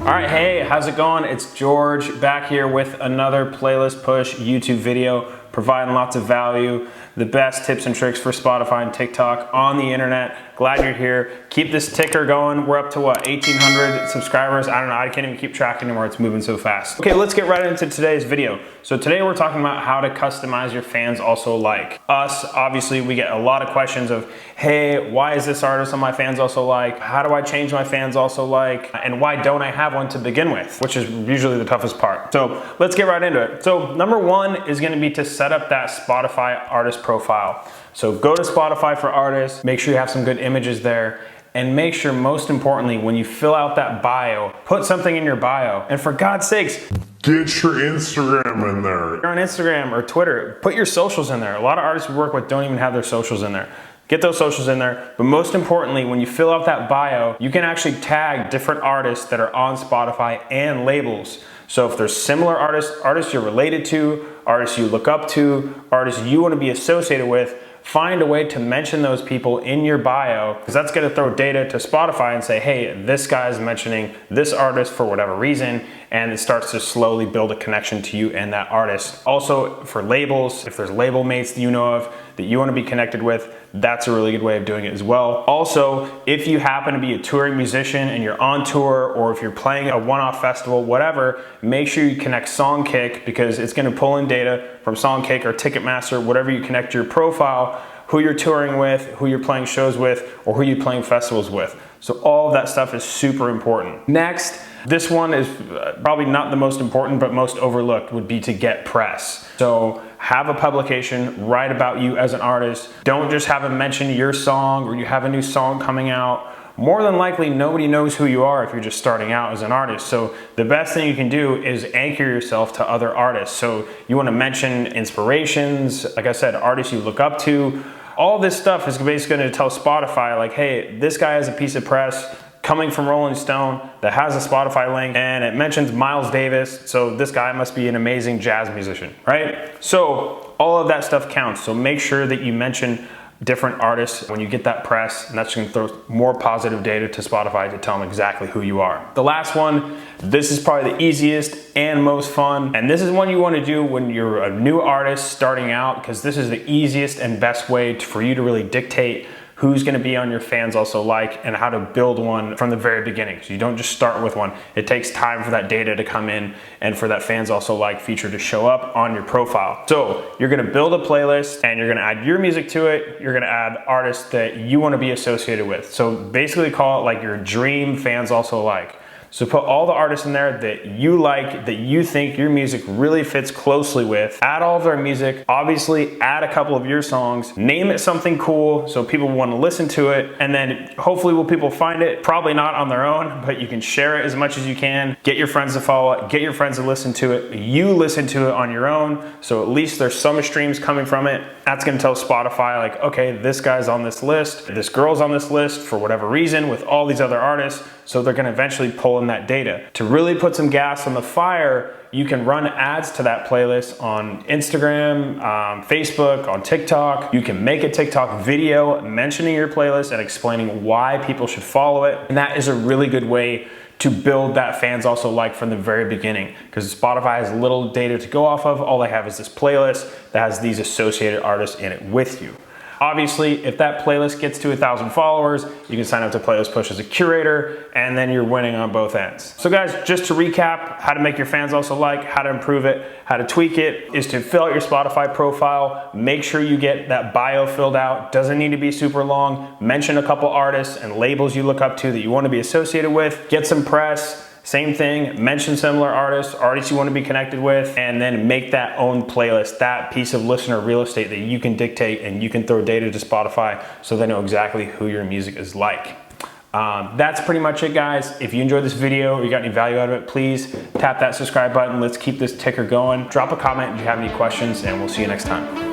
All right, hey, how's it going? It's George back here with another Playlist Push YouTube video, providing lots of value, the best tips and tricks for Spotify and TikTok on the internet. Glad you're here. Keep this ticker going. We're up to what, 1,800 subscribers? I don't know, I can't even keep track anymore. It's moving so fast. Okay, let's get right into today's video. So today we're talking about how to customize your fans also like. Us, obviously, we get a lot of questions of, hey, why is this artist on my fans also like? How do I change my fans also like? And why don't I have one to begin with? Which is usually the toughest part. So let's get right into it. So number one is gonna be to set up that Spotify artist profile. So go to Spotify for artists, make sure you have some good images there, and make sure, most importantly, when you fill out that bio, put something in your bio. And for God's sakes, get your Instagram in there. You're on Instagram or Twitter, put your socials in there. A lot of artists we work with don't even have their socials in there. Get those socials in there. But most importantly, when you fill out that bio, you can actually tag different artists that are on Spotify and labels. So if there's similar artists you're related to, artists you look up to, artists you want to be associated with, find a way to mention those people in your bio, because that's going to throw data to Spotify and say, hey, this guy is mentioning this artist for whatever reason, and it starts to slowly build a connection to you and that artist. Also for labels, if there's label mates that you know of that you want to be connected with, that's a really good way of doing it as well. Also, if you happen to be a touring musician and you're on tour, or if you're playing a one-off festival, whatever, make sure you connect Songkick, because it's going to pull in data from Songkick or Ticketmaster, whatever you connect your profile, who you're touring with, who you're playing shows with, or who you're playing festivals with. So all of that stuff is super important. Next, this one is probably not the most important, but most overlooked, would be to get press. So have a publication write about you as an artist. Don't just have them mention your song or you have a new song coming out. More than likely, nobody knows who you are if you're just starting out as an artist. So the best thing you can do is anchor yourself to other artists. So you want to mention inspirations, like I said, artists you look up to. All this stuff is basically going to tell Spotify, like, hey, this guy has a piece of press coming from Rolling Stone that has a Spotify link, and it mentions Miles Davis, so this guy must be an amazing jazz musician, right? So all of that stuff counts. So make sure that you mention different artists when you get that press, and that's going to throw more positive data to Spotify to tell them exactly who you are. The last one, this is probably the easiest and most fun, and this is one you want to do when you're a new artist starting out, because this is the easiest and best way for you to really dictate who's going to be on your fans also like, and how to build one from the very beginning. So you don't just start with one. It takes time for that data to come in and for that fans also like feature to show up on your profile. So you're going to build a playlist and you're going to add your music to it. You're going to add artists that you want to be associated with. So basically call it like your dream fans also like. So put all the artists in there that you like, that you think your music really fits closely with. Add all of their music. Obviously, add a couple of your songs. Name it something cool so people want to listen to it. And then hopefully will people find it? Probably not on their own, but you can share it as much as you can. Get your friends to follow it. Get your friends to listen to it. You listen to it on your own. So at least there's some streams coming from it. That's going to tell Spotify, like, okay, this guy's on this list. This girl's on this list for whatever reason with all these other artists. So they're going to eventually pull in that data. To really put some gas on the fire, you can run ads to that playlist on Instagram, Facebook, on TikTok. You can make a TikTok video mentioning your playlist and explaining why people should follow it. And that is a really good way to build that fans also like from the very beginning, because Spotify has little data to go off of. All they have is this playlist that has these associated artists in it with you. Obviously, if that playlist gets to 1,000 followers, you can sign up to Playlist Push as a curator, and then you're winning on both ends. So guys, just to recap, how to make your fans also like, how to improve it, how to tweak it, is to fill out your Spotify profile. Make sure you get that bio filled out. Doesn't need to be super long. Mention a couple artists and labels you look up to that you want to be associated with. Get some press. Same thing, mention similar artists you want to be connected with, and then make that own playlist, that piece of listener real estate that you can dictate and you can throw data to Spotify so they know exactly who your music is like. That's pretty much it, guys. If you enjoyed this video or you got any value out of it, please tap that subscribe button. Let's keep this ticker going. Drop a comment if you have any questions, and we'll see you next time.